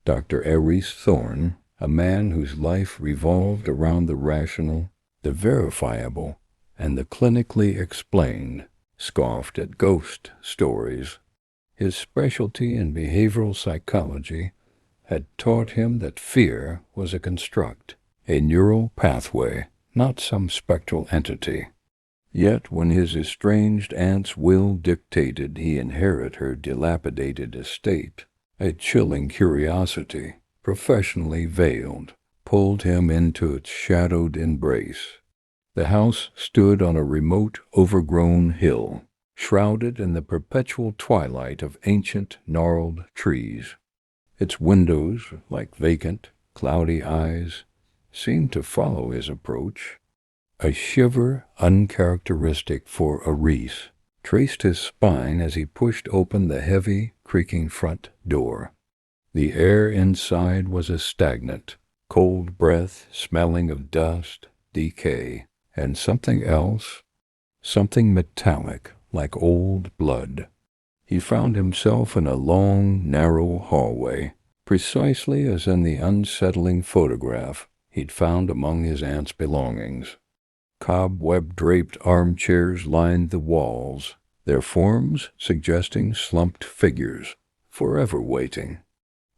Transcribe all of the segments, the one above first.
Dr. Aris Thorne, a man whose life revolved around the rational, the verifiable, and the clinically explained, scoffed at ghost stories. His specialty in behavioral psychology had taught him that fear was a construct, a neural pathway, not some spectral entity. Yet when his estranged aunt's will dictated he inherit her dilapidated estate, a chilling curiosity, professionally veiled, pulled him into its shadowed embrace. The house stood on a remote, overgrown hill, shrouded in the perpetual twilight of ancient, gnarled trees. Its windows, like vacant, cloudy eyes, seemed to follow his approach. A shiver uncharacteristic for Aris traced his spine as he pushed open the heavy, creaking front door. The air inside was a stagnant, cold breath smelling of dust, decay, and something else, something metallic like old blood. He found himself in a long, narrow hallway, precisely as in the unsettling photograph he'd found among his aunt's belongings. Cobweb-draped armchairs lined the walls, their forms suggesting slumped figures, forever waiting.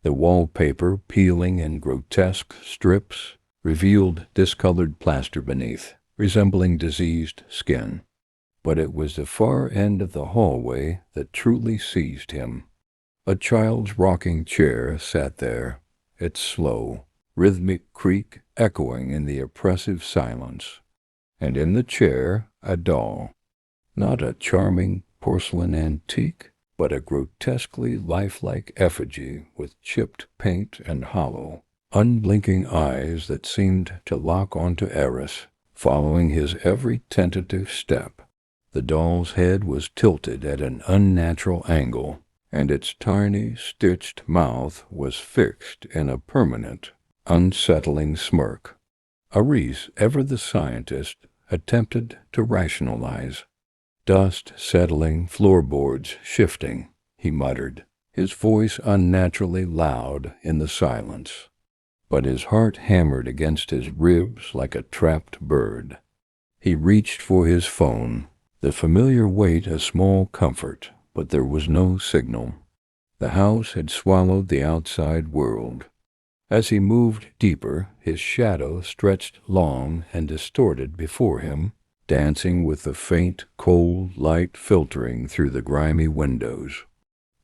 The wallpaper, peeling in grotesque strips, revealed discolored plaster beneath, resembling diseased skin. But it was the far end of the hallway that truly seized him. A child's rocking chair sat there, its slow, rhythmic creak echoing in the oppressive silence. And in the chair a doll, not a charming porcelain antique, but a grotesquely lifelike effigy with chipped paint and hollow, unblinking eyes that seemed to lock onto Aris, following his every tentative step. The doll's head was tilted at an unnatural angle, and its tiny, stitched mouth was fixed in a permanent, unsettling smirk. Aris, ever the scientist, attempted to rationalize. Dust settling, floorboards shifting, he muttered, his voice unnaturally loud in the silence. But his heart hammered against his ribs like a trapped bird. He reached for his phone, the familiar weight a small comfort, but there was no signal. The house had swallowed the outside world. As he moved deeper, his shadow stretched long and distorted before him, dancing with the faint, cold light filtering through the grimy windows.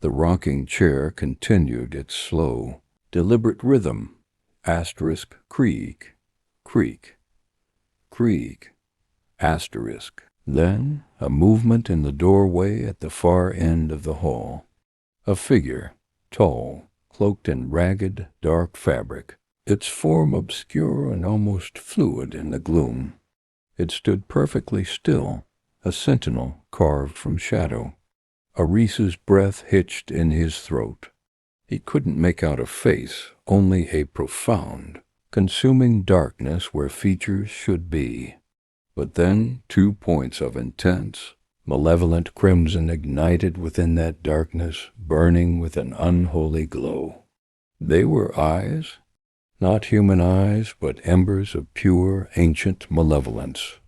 The rocking chair continued its slow, deliberate rhythm, asterisk, creak, creak, creak, asterisk. Then a movement in the doorway at the far end of the hall. A figure, tall, cloaked in ragged, dark fabric, its form obscure and almost fluid in the gloom. It stood perfectly still, a sentinel carved from shadow. Aris's breath hitched in his throat. He couldn't make out a face, only a profound, consuming darkness where features should be. But then 2 points of intense, malevolent crimson ignited within that darkness, burning with an unholy glow. They were eyes, not human eyes, but embers of pure, ancient malevolence.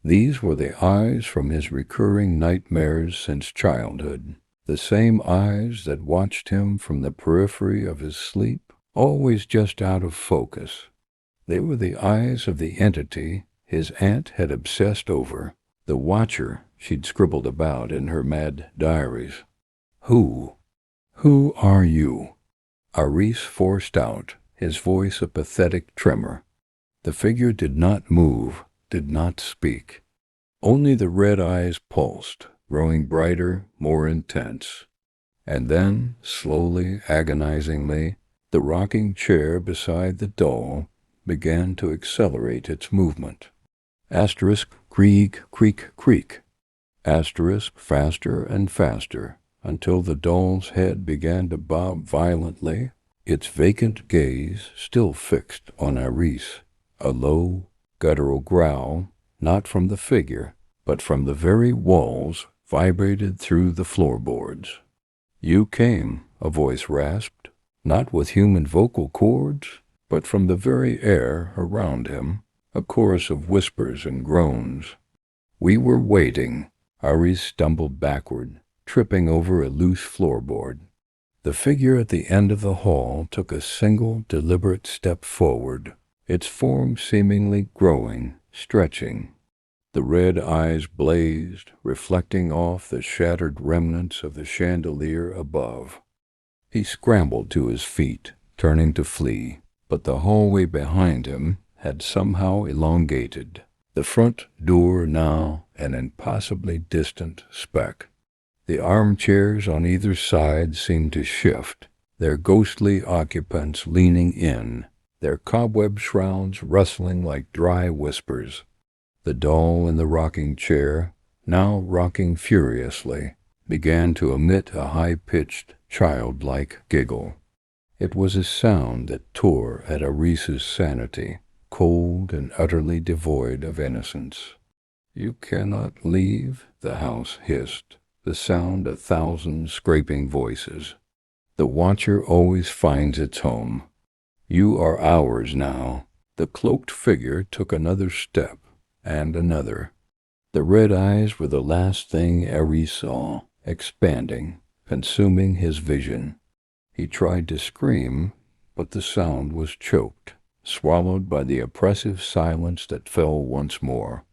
These were the eyes from his recurring nightmares since childhood, the same eyes that watched him from the periphery of his sleep, always just out of focus. They were the eyes of the entity his aunt had obsessed over, the watcher she'd scribbled about in her mad diaries. Who are you? Aris forced out, his voice a pathetic tremor. The figure did not move, did not speak. Only the red eyes pulsed, growing brighter, more intense. And then, slowly, agonizingly, the rocking chair beside the doll began to accelerate its movement. Asterisk, creak, creak, creak. Asterisk, faster and faster, until the doll's head began to bob violently, its vacant gaze still fixed on Aris. A low, guttural growl, not from the figure, but from the very walls, vibrated through the floorboards. "You came," a voice rasped. not with human vocal cords, but from the very air around him, a chorus of whispers and groans. We were waiting. Aris stumbled backward, tripping over a loose floorboard. The figure at the end of the hall took a single, deliberate step forward, its form seemingly growing, stretching. The red eyes blazed, reflecting off the shattered remnants of the chandelier above. He scrambled to his feet, turning to flee, but the hallway behind him had somehow elongated, the front door now an impossibly distant speck. The armchairs on either side seemed to shift, their ghostly occupants leaning in, their cobweb shrouds rustling like dry whispers. The doll in the rocking chair, now rocking furiously, began to emit a high-pitched, childlike giggle. It was a sound that tore at Aris's sanity, cold and utterly devoid of innocence. "You cannot leave," the house hissed, the sound a thousand scraping voices. "The watcher always finds its home. You are ours now." The cloaked figure took another step, and another. The red eyes were the last thing Aris saw, expanding, consuming his vision. He tried to scream, but the sound was choked, swallowed by the oppressive silence that fell once more.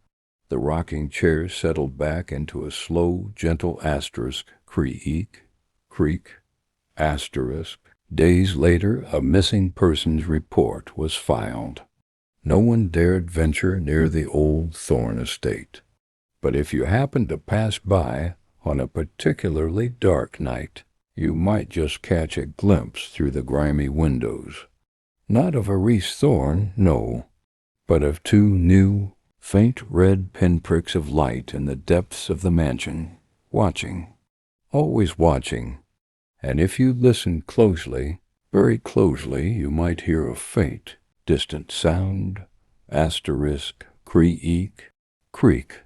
The rocking chair settled back into a slow, gentle asterisk, creak, creak, asterisk. Days later, a missing persons report was filed. No one dared venture near the old Thorne estate. But if you happened to pass by on a particularly dark night, you might just catch a glimpse through the grimy windows. Not of Aris Thorne, no, but of two new, faint red pinpricks of light in the depths of the mansion, watching, always watching. And if you listened closely, very closely, you might hear a faint, distant sound, asterisk, creak, creak.